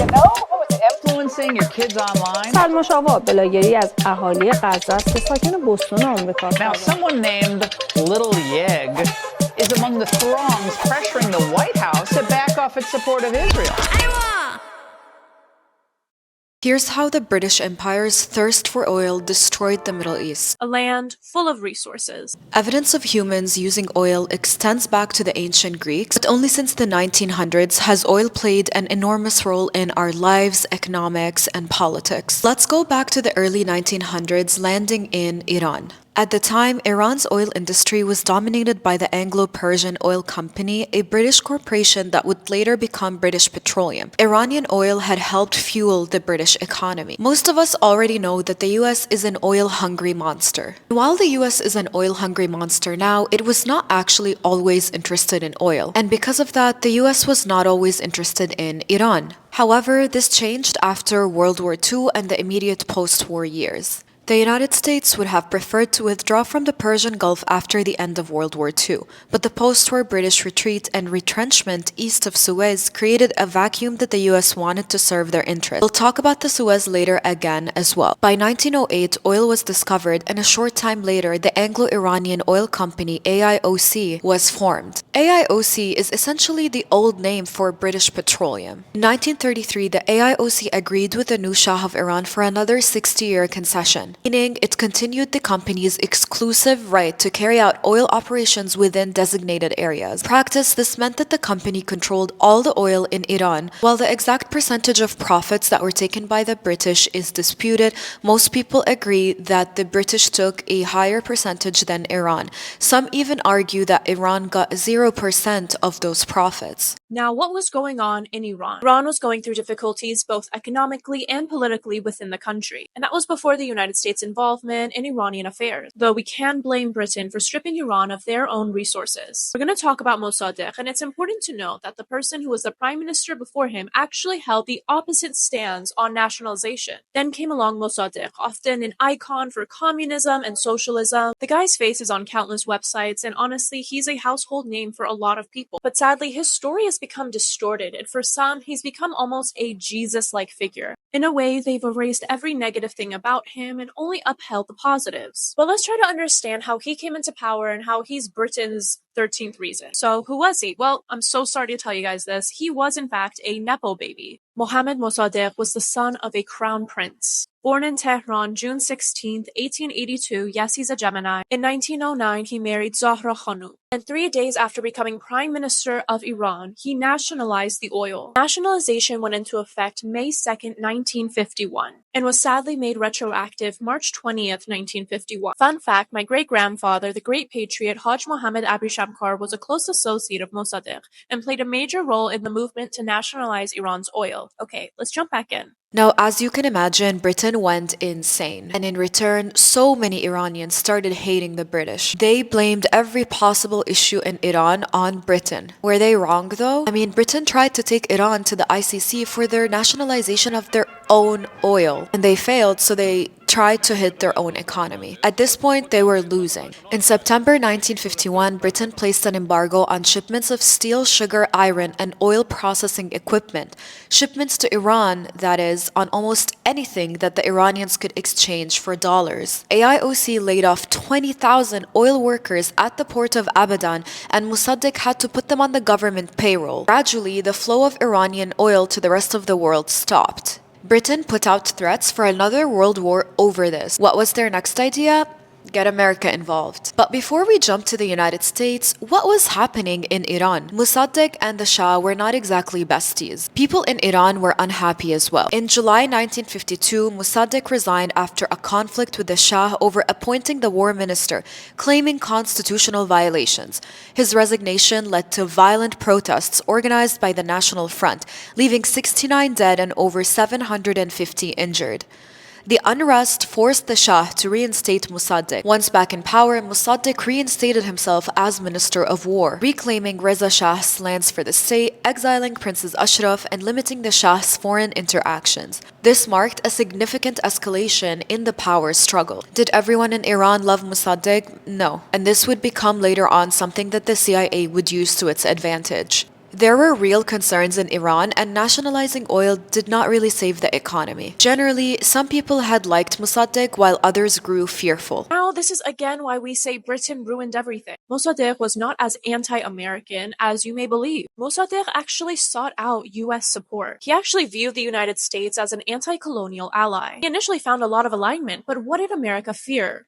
know who's influencing your kids online? سلما شاوا بلاگری از اهالی غزه است که ساکن بوستون آمریکاست. Now, someone named Little Yeg is among the throngs pressuring the White House to back off its support of Israel. Here's how the British Empire's thirst for oil destroyed the Middle East. A land full of resources. Evidence of humans using oil extends back to the ancient Greeks, but only since the 1900s has oil played an enormous role in our lives, economics, and politics. Let's go back to the early 1900s, landing in Iran. At the time, Iran's oil industry was dominated by the Anglo-Persian Oil Company, a British corporation that would later become British Petroleum. Iranian oil had helped fuel the British economy. Most of us already know that the US is an oil-hungry monster. While the US is an oil-hungry monster now, it was not actually always interested in oil. And because of that, the US was not always interested in Iran. However, this changed after World War II and the immediate post-war years. The United States would have preferred to withdraw from the Persian Gulf after the end of World War II, but the post-war British retreat and retrenchment east of Suez created a vacuum that the US wanted to serve their interests. We'll talk about the Suez later again as well. By 1908, oil was discovered, and a short time later, the Anglo-Iranian Oil Company, AIOC, was formed. AIOC is essentially the old name for British Petroleum. In 1933, the AIOC agreed with the new Shah of Iran for another 60-year concession, meaning it continued the company's exclusive right to carry out oil operations within designated areas. In practice, this meant that the company controlled all the oil in Iran. While the exact percentage of profits that were taken by the British is disputed, most people agree that the British took a higher percentage than Iran. Some even argue that Iran got 0% of those profits. Now, what was going on in Iran? Iran was going through difficulties both economically and politically within the country, and that was before the United States' involvement in Iranian affairs, though we can blame Britain for stripping Iran of their own resources. We're going to talk about Mossadegh, and it's important to note that the person who was the prime minister before him actually held the opposite stance on nationalization. Then came along Mossadegh, often an icon for communism and socialism. The guy's face is on countless websites, and honestly, he's a household name for a lot of people. But sadly, his story has become distorted, and for some, he's become almost a Jesus-like figure. In a way, they've erased every negative thing about him and only upheld the positives. But let's try to understand how he came into power and how he's Britain's 13th reason. So who was he? Well, I'm so sorry to tell you guys this. He was in fact a Nepo baby. Mohammad Mossadegh was the son of a crown prince. Born in Tehran, June 16, 1882, yes, he's a Gemini. In 1909, he married Zahra Khanum. And 3 days after becoming Prime Minister of Iran, he nationalized the oil. Nationalization went into effect May 2nd, 1951, and was sadly made retroactive March 20th, 1951. Fun fact, my great-grandfather, the great patriot Haj Mohammad Abri Shamkar, was a close associate of Mossadegh and played a major role in the movement to nationalize Iran's oil. Okay, let's jump back in. Now, as you can imagine, Britain went insane. And in return, so many Iranians started hating the British. They blamed every possible issue in Iran on Britain. Were they wrong though? I mean, Britain tried to take Iran to the ICC for their nationalization of their own oil. And they failed, so they tried to hit their own economy. At this point, they were losing. In September 1951, Britain placed an embargo on shipments of steel, sugar, iron, and oil processing equipment. Shipments to Iran, that is, on almost anything that the Iranians could exchange for dollars. AIOC laid off 20,000 oil workers at the port of Abadan, and Mosaddegh had to put them on the government payroll. Gradually, the flow of Iranian oil to the rest of the world stopped. Britain put out threats for another world war over this. What was their next idea? Get America involved. But before we jump to the United States, what was happening in Iran? Mossadegh and the Shah were not exactly besties. People in Iran were unhappy as well. In July 1952, Mossadegh resigned after a conflict with the Shah over appointing the war minister, claiming constitutional violations. His resignation led to violent protests organized by the National Front, leaving 69 dead and over 750 injured. The unrest forced the Shah to reinstate Mossadegh. Once back in power, Mossadegh reinstated himself as Minister of War, reclaiming Reza Shah's lands for the state, exiling Princess Ashraf, and limiting the Shah's foreign interactions. This marked a significant escalation in the power struggle. Did everyone in Iran love Mossadegh? No. And this would become later on something that the CIA would use to its advantage. There were real concerns in Iran, and nationalizing oil did not really save the economy. Generally, some people had liked Mossadegh while others grew fearful. Now, this is again why we say Britain ruined everything. Mossadegh was not as anti-American as you may believe. Mossadegh actually sought out US support. He actually viewed the United States as an anti-colonial ally. He initially found a lot of alignment, but what did America fear?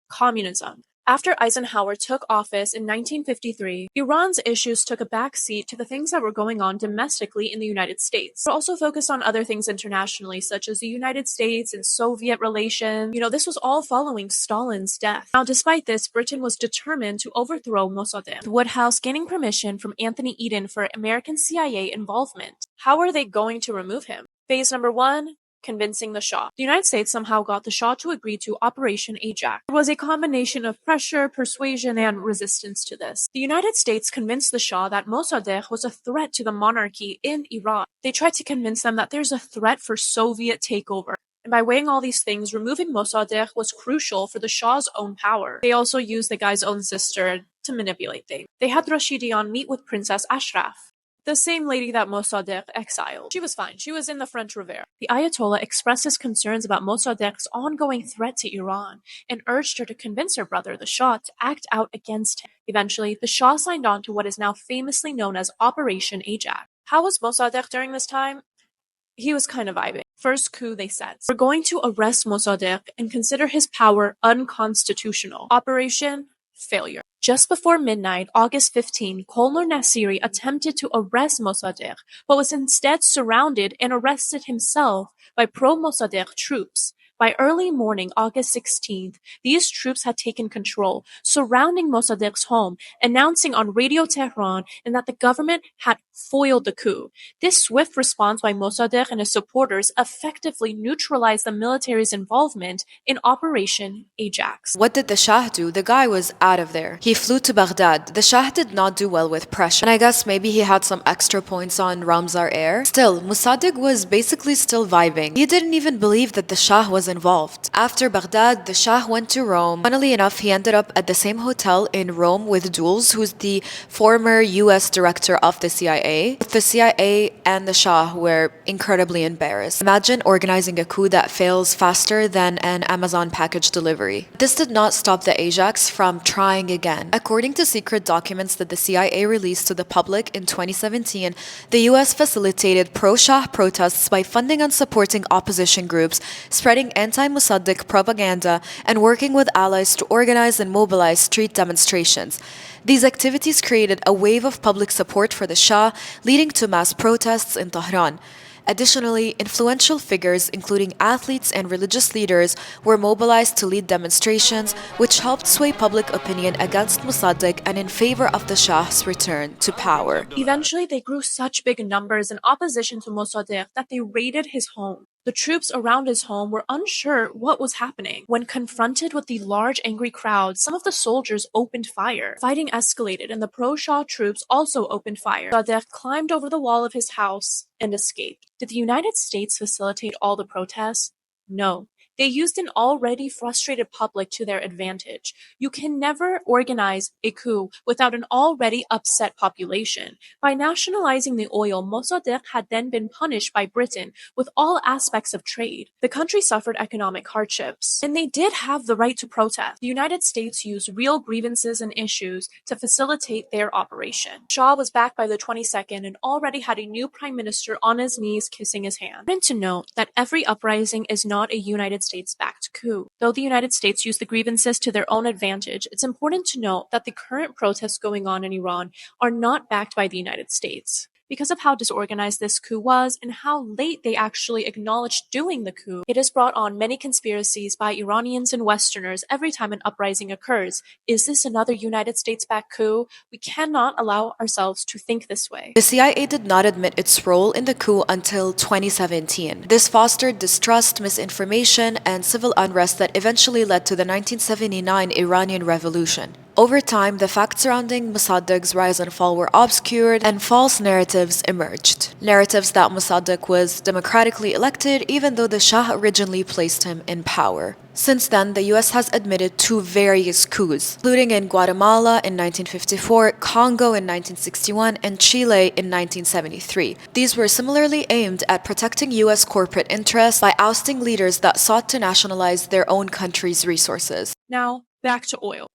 Communism. After Eisenhower took office in 1953, Iran's issues took a back seat to the things that were going on domestically in the United States. We're also focused on other things internationally, such as the United States and Soviet relations. This was all following Stalin's death. Now, despite this, Britain was determined to overthrow Mossadegh, the Woodhouse gaining permission from Anthony Eden for American CIA involvement. How are they going to remove him? Phase number 1. Convincing the Shah. The United States somehow got the Shah to agree to Operation Ajax. There was a combination of pressure, persuasion, and resistance to this. The United States convinced the Shah that Mossadegh was a threat to the monarchy in Iran. They tried to convince them that there's a threat for Soviet takeover. And by weighing all these things, removing Mossadegh was crucial for the Shah's own power. They also used the guy's own sister to manipulate things. They had Rashidian meet with Princess Ashraf, the same lady that Mossadegh exiled. She was fine. She was in the French Riviera. The Ayatollah expressed his concerns about Mossadegh's ongoing threat to Iran and urged her to convince her brother, the Shah, to act out against him. Eventually, the Shah signed on to what is now famously known as Operation Ajax. How was Mossadegh during this time? He was kind of vibing. First coup, they said, we're going to arrest Mossadegh and consider his power unconstitutional. Operation failure. Just before midnight, August 15, Colonel Nasiri attempted to arrest Mossadegh, but was instead surrounded and arrested himself by pro-Mossadegh troops. By early morning, August 16th, these troops had taken control, surrounding Mossadegh's home, announcing on Radio Tehran and that the government had foiled the coup. This swift response by Mossadegh and his supporters effectively neutralized the military's involvement in Operation Ajax. What did the Shah do? The guy was out of there. He flew to Baghdad. The Shah did not do well with pressure, and I guess maybe he had some extra points on Ramsar Air. Still, Mossadegh was basically still vibing. He didn't even believe that the Shah was involved. After Baghdad, the Shah went to Rome. Funnily enough, he ended up at the same hotel in Rome with Dulles, who's the former US director of the CIA. The CIA and the Shah were incredibly embarrassed. Imagine organizing a coup that fails faster than an Amazon package delivery. This did not stop the Ajax from trying again. According to secret documents that the CIA released to the public in 2017, the US facilitated pro-Shah protests by funding and supporting opposition groups, spreading anti-Mossadegh propaganda, and working with allies to organize and mobilize street demonstrations. These activities created a wave of public support for the Shah, leading to mass protests in Tehran. Additionally, influential figures, including athletes and religious leaders, were mobilized to lead demonstrations, which helped sway public opinion against Mossadegh and in favor of the Shah's return to power. Eventually, they grew such big numbers in opposition to Mossadegh that they raided his home. The troops around his home were unsure what was happening. When confronted with the large angry crowd, some of the soldiers opened fire. Fighting escalated and the pro-Shah troops also opened fire. Mossadegh climbed over the wall of his house and escaped. Did the United States facilitate all the protests? No. They used an already frustrated public to their advantage. You can never organize a coup without an already upset population. By nationalizing the oil, Mossadegh had then been punished by Britain with all aspects of trade. The country suffered economic hardships, and they did have the right to protest. The United States used real grievances and issues to facilitate their operation. Shah was back by the 22nd and already had a new prime minister on his knees kissing his hand. Important to note that every uprising is not a United States-backed coup. Though the United States used the grievances to their own advantage, it's important to note that the current protests going on in Iran are not backed by the United States. Because of how disorganized this coup was and how late they actually acknowledged doing the coup, it has brought on many conspiracies by Iranians and Westerners every time an uprising occurs. Is this another United States-backed coup? We cannot allow ourselves to think this way. The CIA did not admit its role in the coup until 2017. This fostered distrust, misinformation, and civil unrest that eventually led to the 1979 Iranian Revolution. Over time, the facts surrounding Mossadegh's rise and fall were obscured and false narratives emerged. Narratives that Mossadegh was democratically elected even though the Shah originally placed him in power. Since then, the US has admitted to various coups, including in Guatemala in 1954, Congo in 1961, and Chile in 1973. These were similarly aimed at protecting US corporate interests by ousting leaders that sought to nationalize their own country's resources. Now, back to oil.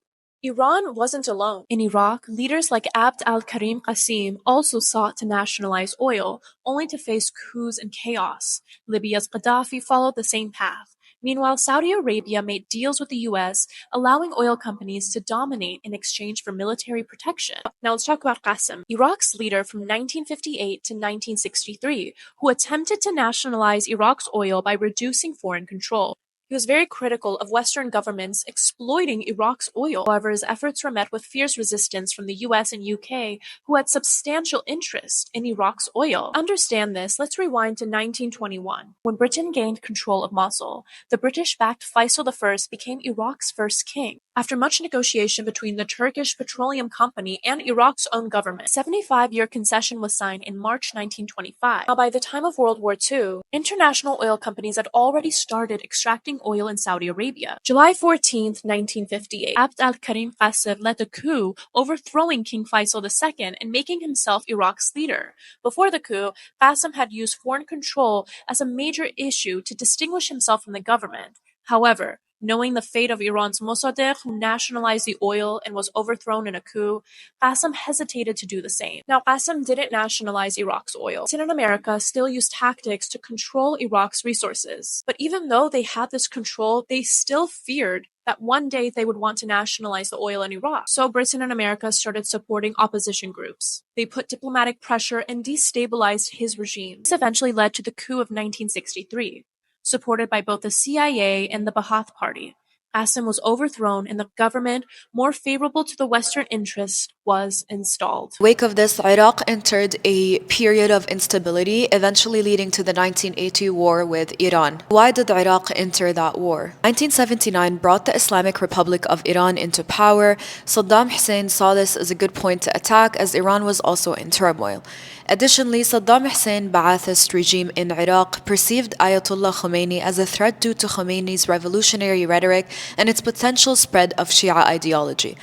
Iran wasn't alone. In Iraq, leaders like Abd al-Karim Qasim also sought to nationalize oil, only to face coups and chaos. Libya's Gaddafi followed the same path. Meanwhile, Saudi Arabia made deals with the US, allowing oil companies to dominate in exchange for military protection. Now let's talk about Qasim, Iraq's leader from 1958 to 1963, who attempted to nationalize Iraq's oil by reducing foreign control. He was very critical of Western governments exploiting Iraq's oil. However, his efforts were met with fierce resistance from the US and UK, who had substantial interest in Iraq's oil. To understand this, let's rewind to 1921. When Britain gained control of Mosul, the British-backed Faisal I became Iraq's first king. After much negotiation between the Turkish Petroleum Company and Iraq's own government, a 75-year concession was signed in March 1925. Now, by the time of World War II, international oil companies had already started extracting oil in Saudi Arabia. July 14, 1958, Abd al-Karim Qasim led a coup, overthrowing King Faisal II and making himself Iraq's leader. Before the coup, Qasim had used foreign control as a major issue to distinguish himself from the government. However, knowing the fate of Iran's Mosaddegh, who nationalized the oil and was overthrown in a coup, Qasim hesitated to do the same. Now, Qasim didn't nationalize Iraq's oil. Britain and America still used tactics to control Iraq's resources. But even though they had this control, they still feared that one day they would want to nationalize the oil in Iraq. So Britain and America started supporting opposition groups. They put diplomatic pressure and destabilized his regime. This eventually led to the coup of 1963. Supported by both the CIA and the Ba'ath Party, Qasim was overthrown and the government, more favorable to the Western interest, was installed. In the wake of this, Iraq entered a period of instability, eventually leading to the 1980 war with Iran. Why did Iraq enter that war? 1979 brought the Islamic Republic of Iran into power. Saddam Hussein saw this as a good point to attack, as Iran was also in turmoil. Additionally, Saddam Hussein Ba'athist regime in Iraq perceived Ayatollah Khomeini as a threat due to Khomeini's revolutionary rhetoric and its potential spread of Shia ideology.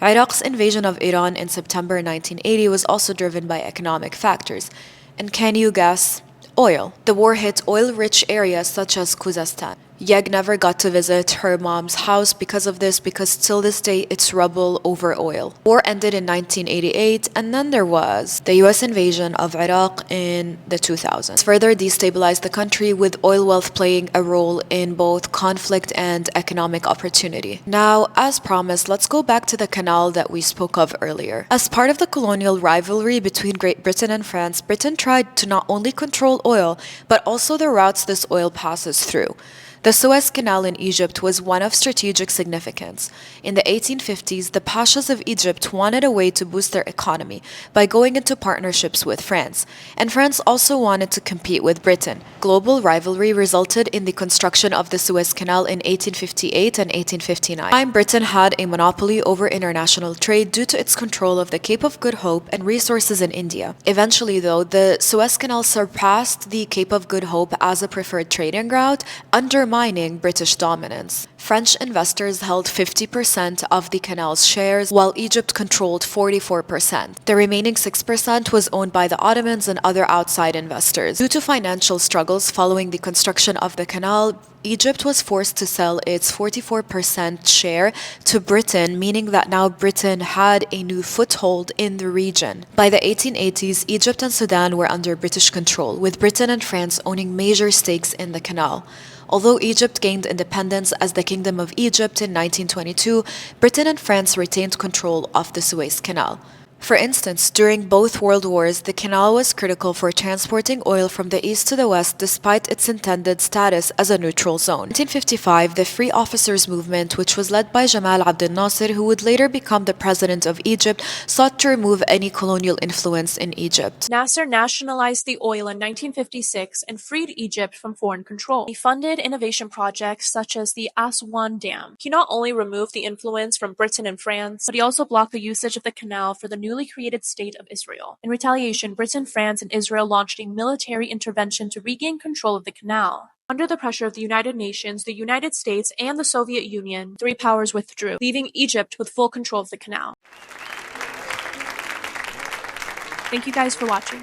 Iraq's invasion of Iran in September 1980 was also driven by economic factors. And can you guess? Oil. The war hit oil-rich areas such as Khuzestan. Yeg never got to visit her mom's house because of this, because till this day it's rubble over oil. War ended in 1988, and then there was the US invasion of Iraq in the 2000s. Further destabilized the country, with oil wealth playing a role in both conflict and economic opportunity. Now, as promised, let's go back to the canal that we spoke of earlier. As part of the colonial rivalry between Great Britain and France, Britain tried to not only control oil, but also the routes this oil passes through. The Suez Canal in Egypt was one of strategic significance. In the 1850s, the Pashas of Egypt wanted a way to boost their economy by going into partnerships with France, and France also wanted to compete with Britain. Global rivalry resulted in the construction of the Suez Canal in 1858 and 1859. At the time, Britain had a monopoly over international trade due to its control of the Cape of Good Hope and resources in India. Eventually, though, the Suez Canal surpassed the Cape of Good Hope as a preferred trading route, undermining British dominance. French investors held 50% of the canal's shares, while Egypt controlled 44%. The remaining 6% was owned by the Ottomans and other outside investors. Due to financial struggles following the construction of the canal, Egypt was forced to sell its 44% share to Britain, meaning that now Britain had a new foothold in the region. By the 1880s, Egypt and Sudan were under British control, with Britain and France owning major stakes in the canal. Although Egypt gained independence as the Kingdom of Egypt in 1922, Britain and France retained control of the Suez Canal. For instance, during both world wars, the canal was critical for transporting oil from the east to the west despite its intended status as a neutral zone. In 1955, the Free Officers Movement, which was led by Jamal Abdel Nasser, who would later become the president of Egypt, sought to remove any colonial influence in Egypt. Nasser nationalized the oil in 1956 and freed Egypt from foreign control. He funded innovation projects such as the Aswan Dam. He not only removed the influence from Britain and France, but he also blocked the usage of the canal for the newly created state of Israel. In retaliation, Britain, France, and Israel launched a military intervention to regain control of the canal. Under the pressure of the United Nations, the United States, and the Soviet Union, three powers withdrew, leaving Egypt with full control of the canal. Thank you guys for watching.